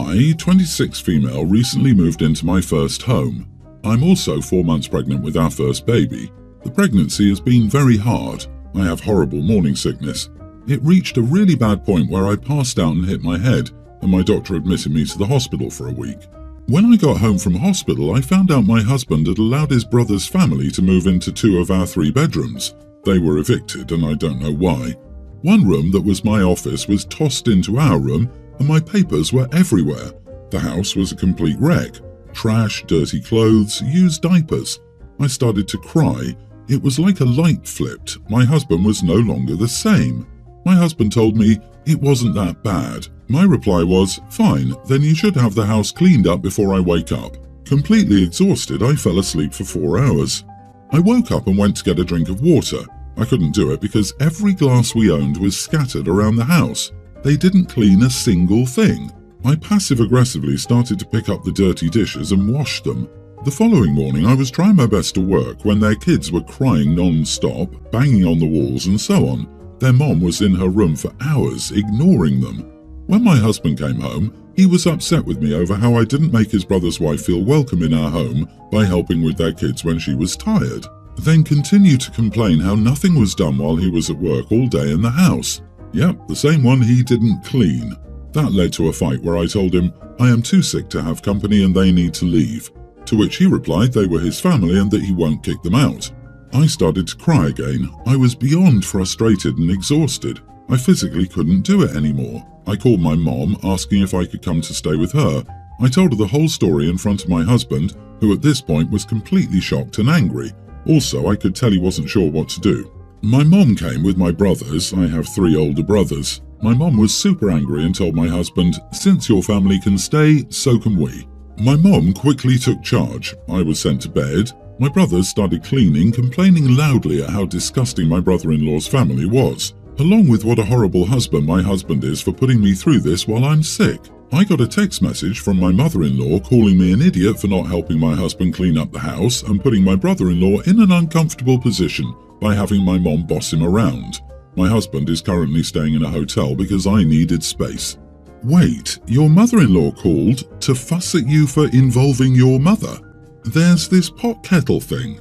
I, 26 female, recently moved into my first home. I'm also 4 months pregnant with our first baby. The pregnancy has been very hard. I have horrible morning sickness. It reached a really bad point where I passed out and hit my head, and my doctor admitted me to the hospital for a week. When I got home from hospital, I found out my husband had allowed his brother's family to move into 2 of our 3 bedrooms. They were evicted, and I don't know why. One room that was my office was tossed into our room, and my papers were everywhere. The house was a complete wreck. Trash, dirty clothes, used diapers. I started to cry. It was like a light flipped. My husband was no longer the same. My husband told me it wasn't that bad. My reply was, fine, then you should have the house cleaned up before I wake up. Completely exhausted, I fell asleep for 4 hours. I woke up and went to get a drink of water. I couldn't do it because every glass we owned was scattered around the house. They didn't clean a single thing. I passive-aggressively started to pick up the dirty dishes and wash them. The following morning, I was trying my best to work when their kids were crying non-stop, banging on the walls and so on. Their mom was in her room for hours, ignoring them. When my husband came home, he was upset with me over how I didn't make his brother's wife feel welcome in our home by helping with their kids when she was tired. Then continued to complain how nothing was done while he was at work all day in the house. Yep, the same one he didn't clean. That led to a fight where I told him I am too sick to have company and they need to leave. To which he replied they were his family and that he won't kick them out. I started to cry again. I was beyond frustrated and exhausted. I physically couldn't do it anymore. I called my mom, asking if I could come to stay with her. I told her the whole story in front of my husband, who at this point was completely shocked and angry. Also, I could tell he wasn't sure what to do. My mom came with my brothers. I have 3 older brothers. My mom was super angry and told my husband, since your family can stay, so can we. My mom quickly took charge. I was sent to bed. My brothers started cleaning, complaining loudly at how disgusting my brother-in-law's family was, along with what a horrible husband my husband is for putting me through this while I'm sick. I got a text message from my mother-in-law calling me an idiot for not helping my husband clean up the house and putting my brother-in-law in an uncomfortable position by having my mom boss him around. My husband is currently staying in a hotel because I needed space. Wait, your mother-in-law called to fuss at you for involving your mother? There's this pot kettle thing.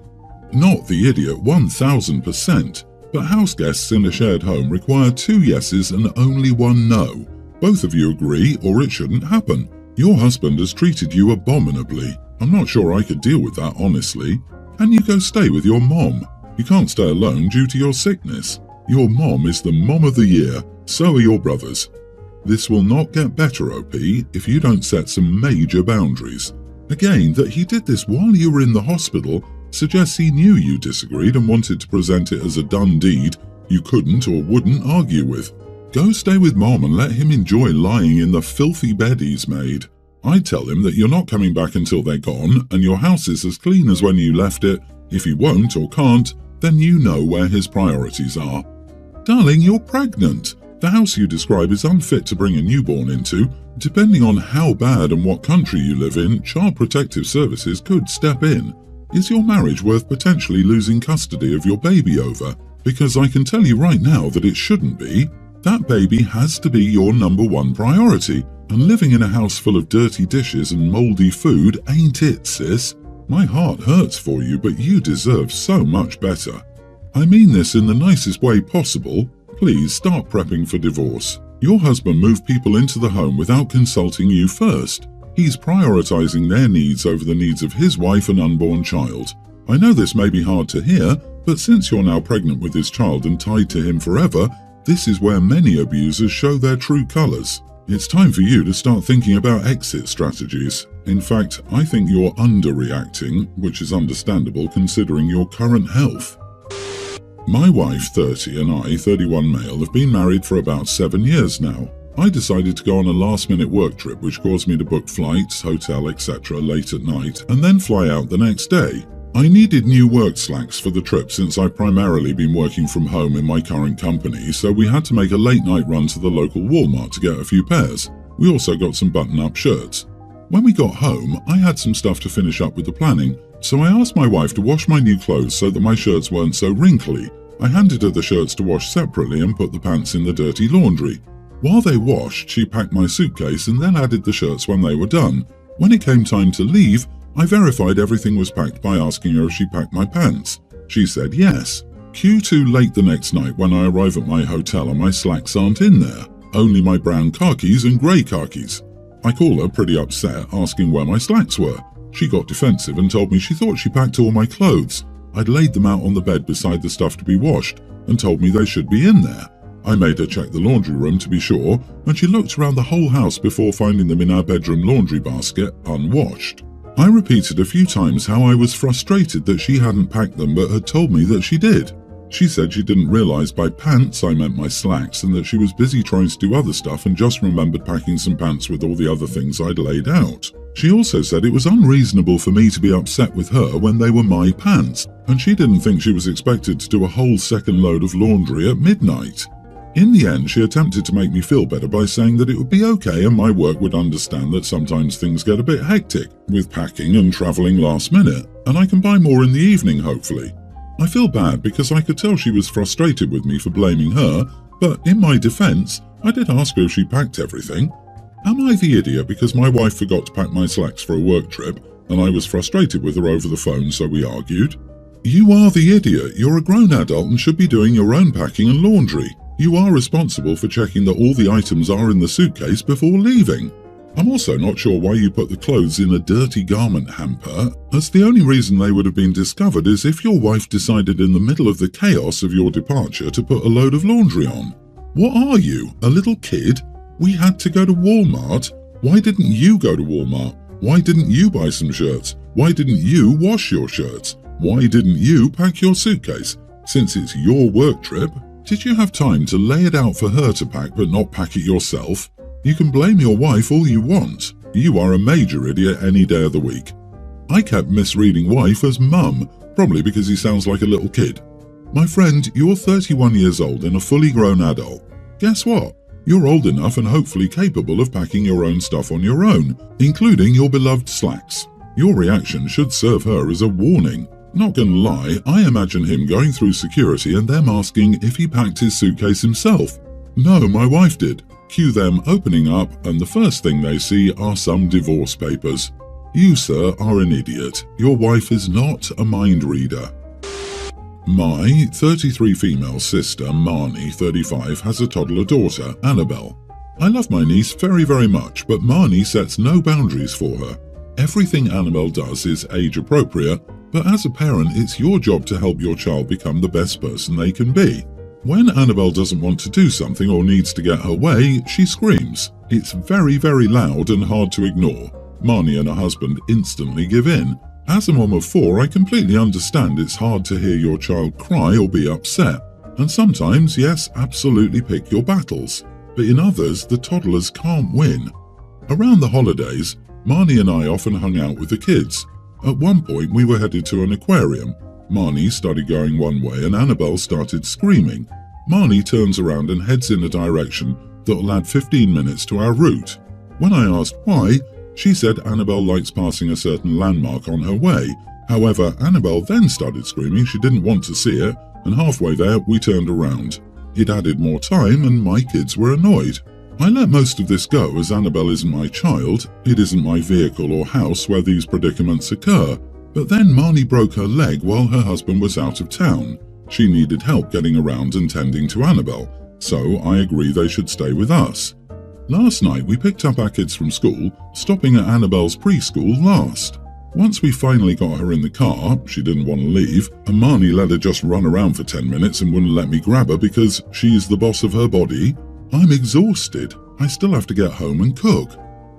Not the idiot 1000%, but house guests in a shared home require 2 yeses and only 1 no. Both of you agree or it shouldn't happen. Your husband has treated you abominably. I'm not sure I could deal with that, honestly. Can you go stay with your mom? You can't stay alone due to your sickness. Your mom is the mom of the year, so are your brothers. This will not get better, OP, if you don't set some major boundaries. Again, that he did this while you were in the hospital suggests he knew you disagreed and wanted to present it as a done deed you couldn't or wouldn't argue with. Go stay with Mom and let him enjoy lying in the filthy bed he's made. I'd tell him that you're not coming back until they're gone and your house is as clean as when you left it. If he won't or can't, then you know where his priorities are. Darling, you're pregnant. The house you describe is unfit to bring a newborn into. Depending on how bad and what country you live in, Child Protective Services could step in. Is your marriage worth potentially losing custody of your baby over? Because I can tell you right now that it shouldn't be. That baby has to be your #1 priority, and living in a house full of dirty dishes and moldy food ain't it, sis. My heart hurts for you, but you deserve so much better. I mean this in the nicest way possible. Please start prepping for divorce. Your husband moved people into the home without consulting you first. He's prioritizing their needs over the needs of his wife and unborn child. I know this may be hard to hear, but since you're now pregnant with his child and tied to him forever, this is where many abusers show their true colors. It's time for you to start thinking about exit strategies. In fact, I think you're underreacting, which is understandable considering your current health. My wife, 30, and I, 31 male, have been married for about 7 years now. I decided to go on a last-minute work trip which caused me to book flights, hotel, etc. late at night and then fly out the next day. I needed new work slacks for the trip since I've primarily been working from home in my current company, so we had to make a late-night run to the local Walmart to get a few pairs. We also got some button-up shirts. When we got home, I had some stuff to finish up with the planning, so I asked my wife to wash my new clothes so that my shirts weren't so wrinkly. I handed her the shirts to wash separately and put the pants in the dirty laundry. While they washed, she packed my suitcase and then added the shirts when they were done. When it came time to leave, I verified everything was packed by asking her if she packed my pants. She said yes. Cue too late the next night when I arrive at my hotel and my slacks aren't in there. Only my brown khakis and grey khakis. I call her pretty upset, asking where my slacks were. She got defensive and told me she thought she packed all my clothes. I'd laid them out on the bed beside the stuff to be washed and told me they should be in there. I made her check the laundry room to be sure, and she looked around the whole house before finding them in our bedroom laundry basket, unwashed. I repeated a few times how I was frustrated that she hadn't packed them but had told me that she did. She said she didn't realize by pants I meant my slacks and that she was busy trying to do other stuff and just remembered packing some pants with all the other things I'd laid out. She also said it was unreasonable for me to be upset with her when they were my pants, and she didn't think she was expected to do a whole second load of laundry at midnight. In the end, she attempted to make me feel better by saying that it would be okay and my work would understand that sometimes things get a bit hectic with packing and travelling last minute, and I can buy more in the evening hopefully. I feel bad because I could tell she was frustrated with me for blaming her, but in my defence, I did ask her if she packed everything. Am I the idiot because my wife forgot to pack my slacks for a work trip and I was frustrated with her over the phone, so we argued? You are the idiot. You're a grown adult and should be doing your own packing and laundry. You are responsible for checking that all the items are in the suitcase before leaving. I'm also not sure why you put the clothes in a dirty garment hamper, as the only reason they would have been discovered is if your wife decided in the middle of the chaos of your departure to put a load of laundry on. What are you, a little kid? We had to go to Walmart. Why didn't you go to Walmart? Why didn't you buy some shirts? Why didn't you wash your shirts? Why didn't you pack your suitcase? Since it's your work trip, did you have time to lay it out for her to pack but not pack it yourself? You can blame your wife all you want. You are a major idiot any day of the week. I kept misreading wife as mum, probably because he sounds like a little kid. My friend, you're 31 years old and a fully grown adult. Guess what? You're old enough and hopefully capable of packing your own stuff on your own, including your beloved slacks. Your reaction should serve her as a warning. Not gonna lie, I imagine him going through security and them asking if he packed his suitcase himself. No, my wife did. Cue them opening up and the first thing they see are some divorce papers. You, sir, are an idiot. Your wife is not a mind reader. My 33 female sister, Marnie, 35, has a toddler daughter, Annabelle. I love my niece very, very much, but Marnie sets no boundaries for her. Everything Annabelle does is age appropriate, but as a parent, it's your job to help your child become the best person they can be. When Annabelle doesn't want to do something or needs to get her way, she screams. It's very, very loud and hard to ignore. Marnie and her husband instantly give in. As a mom of 4, I completely understand it's hard to hear your child cry or be upset. And sometimes, yes, absolutely pick your battles. But in others, the toddlers can't win. Around the holidays, Marnie and I often hung out with the kids. At one point, we were headed to an aquarium. Marnie started going one way and Annabelle started screaming. Marnie turns around and heads in a direction that'll add 15 minutes to our route. When I asked why, she said Annabelle likes passing a certain landmark on her way. However, Annabelle then started screaming she didn't want to see it, and halfway there we turned around. It added more time and my kids were annoyed. I let most of this go as Annabelle isn't my child, it isn't my vehicle or house where these predicaments occur. But then Marnie broke her leg while her husband was out of town. She needed help getting around and tending to Annabelle, so I agree they should stay with us. Last night we picked up our kids from school, stopping at Annabelle's preschool last. Once we finally got her in the car, she didn't want to leave, and Marnie let her just run around for 10 minutes and wouldn't let me grab her because she's the boss of her body. I'm exhausted. I still have to get home and cook.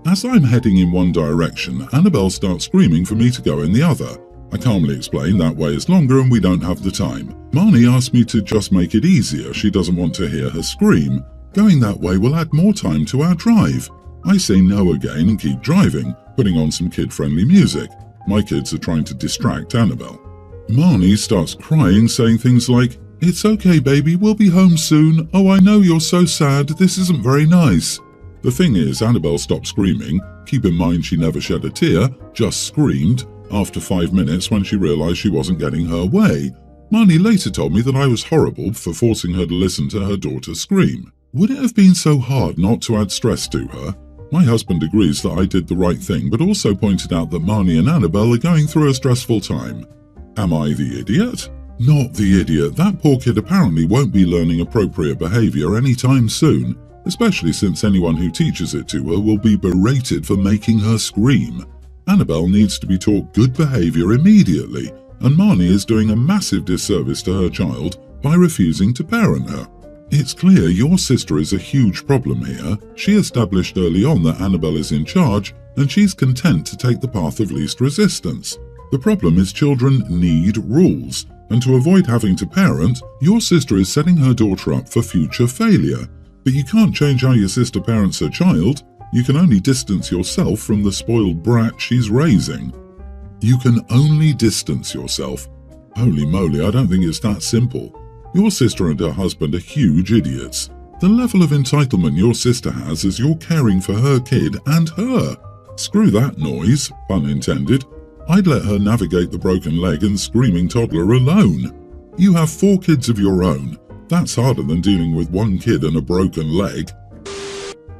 As I'm heading in one direction, Annabelle starts screaming for me to go in the other. I calmly explain that way is longer and we don't have the time. Marnie asked me to just make it easier, she doesn't want to hear her scream. Going that way will add more time to our drive. I say no again and keep driving, putting on some kid-friendly music. My kids are trying to distract Annabelle. Marnie starts crying, saying things like, "It's okay baby, we'll be home soon. Oh, I know you're so sad, this isn't very nice." The thing is, Annabelle stopped screaming. Keep in mind she never shed a tear, just screamed, after 5 minutes when she realized she wasn't getting her way. Marnie later told me that I was horrible for forcing her to listen to her daughter scream. Would it have been so hard not to add stress to her? My husband agrees that I did the right thing, but also pointed out that Marnie and Annabelle are going through a stressful time. Am I the idiot? Not the idiot. That poor kid apparently won't be learning appropriate behavior anytime soon, especially since anyone who teaches it to her will be berated for making her scream. Annabelle needs to be taught good behavior immediately, and Marnie is doing a massive disservice to her child by refusing to parent her. It's clear your sister is a huge problem here. She established early on that Annabelle is in charge, and she's content to take the path of least resistance. The problem is children need rules, and to avoid having to parent, your sister is setting her daughter up for future failure. But you can't change how your sister parents her child. You can only distance yourself from the spoiled brat she's raising. You can only distance yourself. Holy moly, I don't think it's that simple. Your sister and her husband are huge idiots. The level of entitlement your sister has as you're caring for her kid and her. Screw that noise, pun intended. I'd let her navigate the broken leg and screaming toddler alone. You have 4 kids of your own. That's harder than dealing with 1 kid and a broken leg.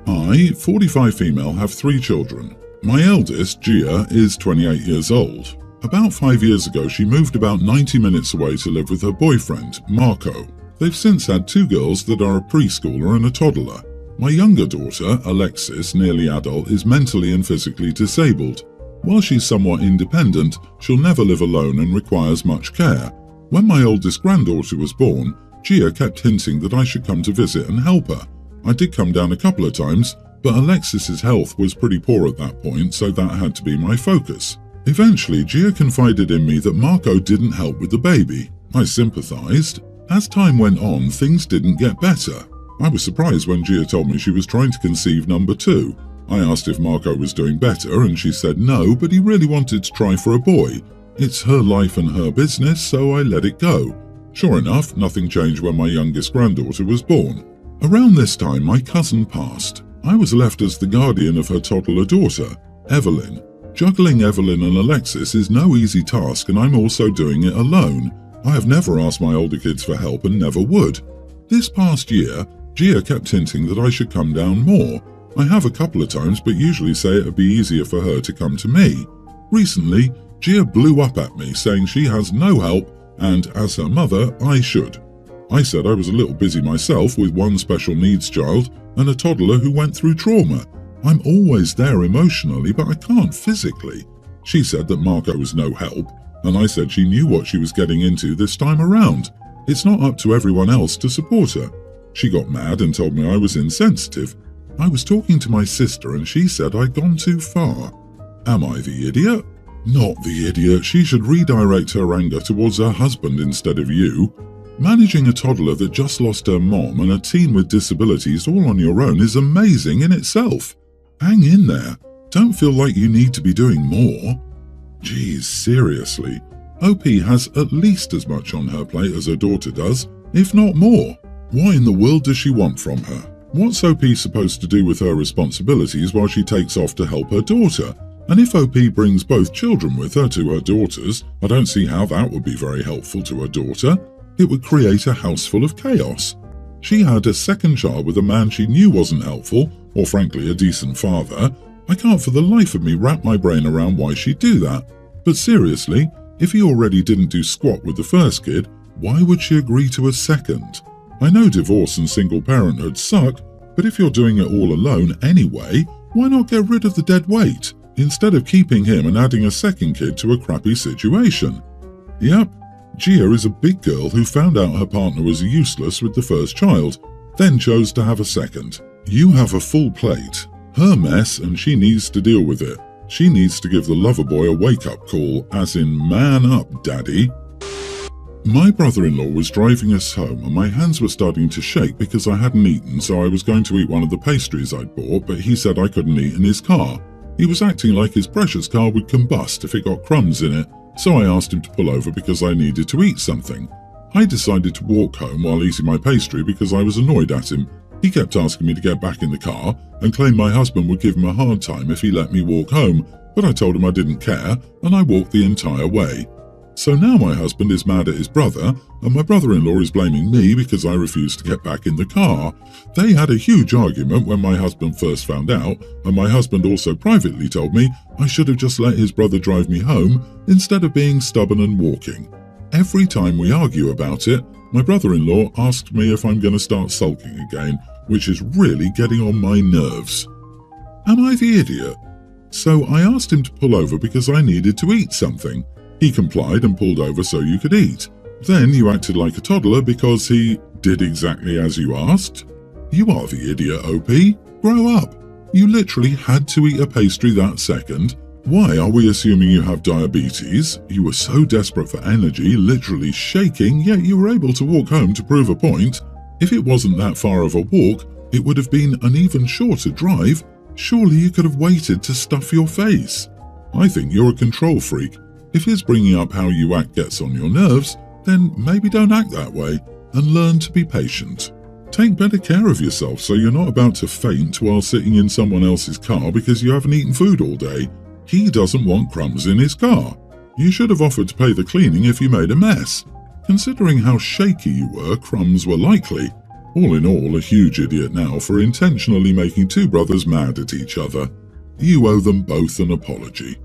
I, 45 female, have 3 children. My eldest, Gia, is 28 years old. About 5 years ago, she moved about 90 minutes away to live with her boyfriend, Marco. They've since had 2 girls that are a preschooler and a toddler. My younger daughter, Alexis, nearly adult, is mentally and physically disabled. While she's somewhat independent, she'll never live alone and requires much care. When my oldest granddaughter was born, Gia kept hinting that I should come to visit and help her. I did come down a couple of times, but Alexis's health was pretty poor at that point, so that had to be my focus. Eventually, Gia confided in me that Marco didn't help with the baby. I sympathized. As time went on, things didn't get better. I was surprised when Gia told me she was trying to conceive number 2. I asked if Marco was doing better, and she said no, but he really wanted to try for a boy. It's her life and her business, so I let it go. Sure enough, nothing changed when my youngest granddaughter was born. Around this time, my cousin passed. I was left as the guardian of her toddler daughter, Evelyn. Juggling Evelyn and Alexis is no easy task, and I'm also doing it alone. I have never asked my older kids for help and never would. This past year, Gia kept hinting that I should come down more. I have a couple of times, but usually say it would be easier for her to come to me. Recently, Gia blew up at me, saying she has no help, and as her mother, I should. I said I was a little busy myself with 1 special needs child and a toddler who went through trauma. I'm always there emotionally, but I can't physically. She said that Marco was no help, and I said she knew what she was getting into this time around. It's not up to everyone else to support her. She got mad and told me I was insensitive. I was talking to my sister and she said I'd gone too far. Am I the idiot? Not the idiot. She should redirect her anger towards her husband instead of you. Managing a toddler that just lost her mom and a teen with disabilities all on your own is amazing in itself. Hang in there. Don't feel like you need to be doing more. Geez, seriously. OP has at least as much on her plate as her daughter does, if not more. What in the world does she want from her? What's OP supposed to do with her responsibilities while she takes off to help her daughter? And if OP brings both children with her to her daughters, I don't see how that would be very helpful to her daughter. It would create a house full of chaos. She had a second child with a man she knew wasn't helpful, or frankly a decent father. I can't for the life of me wrap my brain around why she'd do that. But seriously, if he already didn't do squat with the first kid, why would she agree to a second? I know divorce and single parenthood suck, but if you're doing it all alone anyway, why not get rid of the dead weight, instead of keeping him and adding a second kid to a crappy situation? Yep, Gia is a big girl who found out her partner was useless with the first child, then chose to have a second. You have a full plate. Her mess, and she needs to deal with it. She needs to give the lover boy a wake-up call, as in, man up, daddy. My brother-in-law was driving us home and my hands were starting to shake because I hadn't eaten, so I was going to eat one of the pastries I'd bought, but he said I couldn't eat in his car. He was acting like his precious car would combust if it got crumbs in it, so I asked him to pull over because I needed to eat something. I decided to walk home while eating my pastry because I was annoyed at him. He kept asking me to get back in the car and claimed my husband would give him a hard time if he let me walk home, but I told him I didn't care and I walked the entire way. So now my husband is mad at his brother, and my brother-in-law is blaming me because I refused to get back in the car. They had a huge argument when my husband first found out, and my husband also privately told me I should have just let his brother drive me home instead of being stubborn and walking. Every time we argue about it, my brother-in-law asks me if I'm going to start sulking again, which is really getting on my nerves. Am I the idiot? So I asked him to pull over because I needed to eat something. He complied and pulled over so you could eat. Then you acted like a toddler because he did exactly as you asked. You are the idiot, OP. Grow up. You literally had to eat a pastry that second. Why are we assuming you have diabetes? You were so desperate for energy, literally shaking, yet you were able to walk home to prove a point. If it wasn't that far of a walk, it would have been an even shorter drive. Surely you could have waited to stuff your face. I think you're a control freak. If his bringing up how you act gets on your nerves, then maybe don't act that way and learn to be patient. Take better care of yourself so you're not about to faint while sitting in someone else's car because you haven't eaten food all day. He doesn't want crumbs in his car. You should have offered to pay the cleaning if you made a mess. Considering how shaky you were, crumbs were likely. All in all, a huge idiot now for intentionally making two brothers mad at each other. You owe them both an apology.